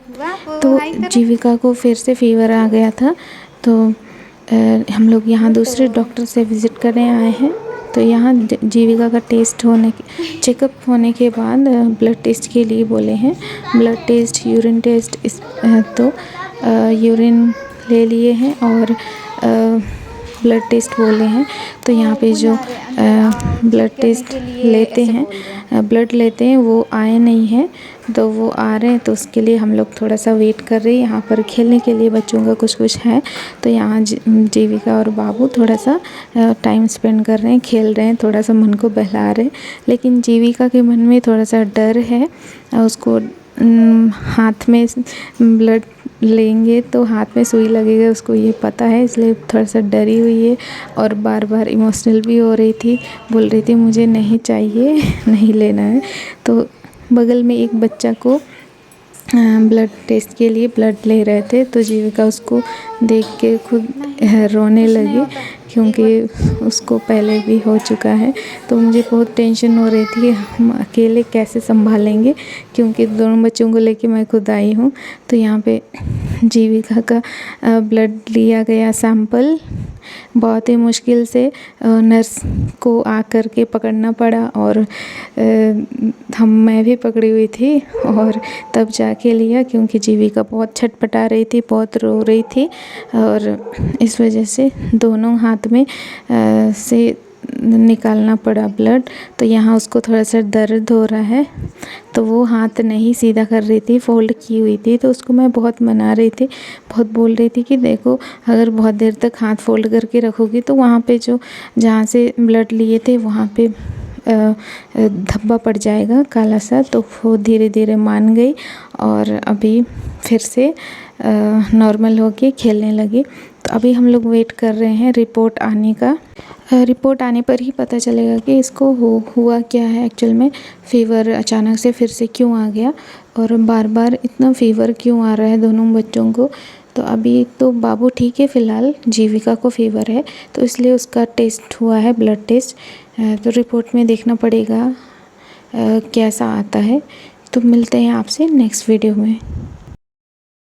तो जीविका को फिर से फीवर आ गया था, तो हम लोग यहाँ दूसरे डॉक्टर से विज़िट करने आए हैं। तो यहाँ जीविका का चेकअप होने के बाद ब्लड टेस्ट के लिए बोले हैं। ब्लड टेस्ट, यूरिन टेस्ट, तो यूरिन ले लिए हैं और ब्लड टेस्ट बोले हैं। तो यहाँ पे जो ब्लड टेस्ट लेते हैं, ब्लड लेते हैं, वो आए नहीं हैं, तो वो आ रहे हैं। तो उसके लिए हम लोग थोड़ा सा वेट कर रहे हैं। यहाँ पर खेलने के लिए बच्चों का कुछ है, तो यहाँ जीविका और बाबू थोड़ा सा टाइम स्पेंड कर रहे हैं, खेल रहे हैं, थोड़ा सा मन को बहला रहे हैं। लेकिन जीविका के मन में थोड़ा सा डर है। उसको हाथ में ब्लड लेंगे तो हाथ में सुई लगेगा, उसको ये पता है, इसलिए थोड़ा सा डरी हुई है और बार बार इमोशनल भी हो रही थी, बोल रही थी मुझे नहीं चाहिए, नहीं लेना है। तो बगल में एक बच्चा को ब्लड टेस्ट के लिए ब्लड ले रहे थे, तो जीविका उसको देख के खुद रोने लगी, क्योंकि उसको पहले भी हो चुका है। तो मुझे बहुत टेंशन हो रही थी कि हम अकेले कैसे संभालेंगे, क्योंकि दोनों बच्चों को लेके मैं खुद आई हूँ। तो यहाँ पे जीविका का ब्लड लिया गया सैंपल, बहुत ही मुश्किल से नर्स को आकर के पकड़ना पड़ा, और मैं भी पकड़ी हुई थी और तब जाके लिया, क्योंकि जीविका बहुत छटपटा रही थी, बहुत रो रही थी, और इस वजह से दोनों हाथ में से निकालना पड़ा ब्लड। तो यहाँ उसको थोड़ा सा दर्द हो रहा है, तो वो हाथ नहीं सीधा कर रही थी, फोल्ड की हुई थी। तो उसको मैं बहुत मना रही थी, बहुत बोल रही थी कि देखो, अगर बहुत देर तक हाथ फोल्ड करके रखोगी तो वहाँ पे जहाँ से ब्लड लिए थे वहाँ पे धब्बा पड़ जाएगा काला सा। तो वो धीरे धीरे मान गई और अभी फिर से नॉर्मल होके खेलने लगी। तो अभी हम लोग वेट कर रहे हैं रिपोर्ट आने का। रिपोर्ट आने पर ही पता चलेगा कि इसको हुआ क्या है एक्चुअल में, फ़ीवर अचानक से फिर से क्यों आ गया और बार बार इतना फ़ीवर क्यों आ रहा है दोनों बच्चों को। तो अभी तो बाबू ठीक है फ़िलहाल, जीविका को फ़ीवर है, तो इसलिए उसका टेस्ट हुआ है, ब्लड टेस्ट। तो रिपोर्ट में देखना पड़ेगा कैसा आता है। तो मिलते हैं आपसे नेक्स्ट वीडियो में।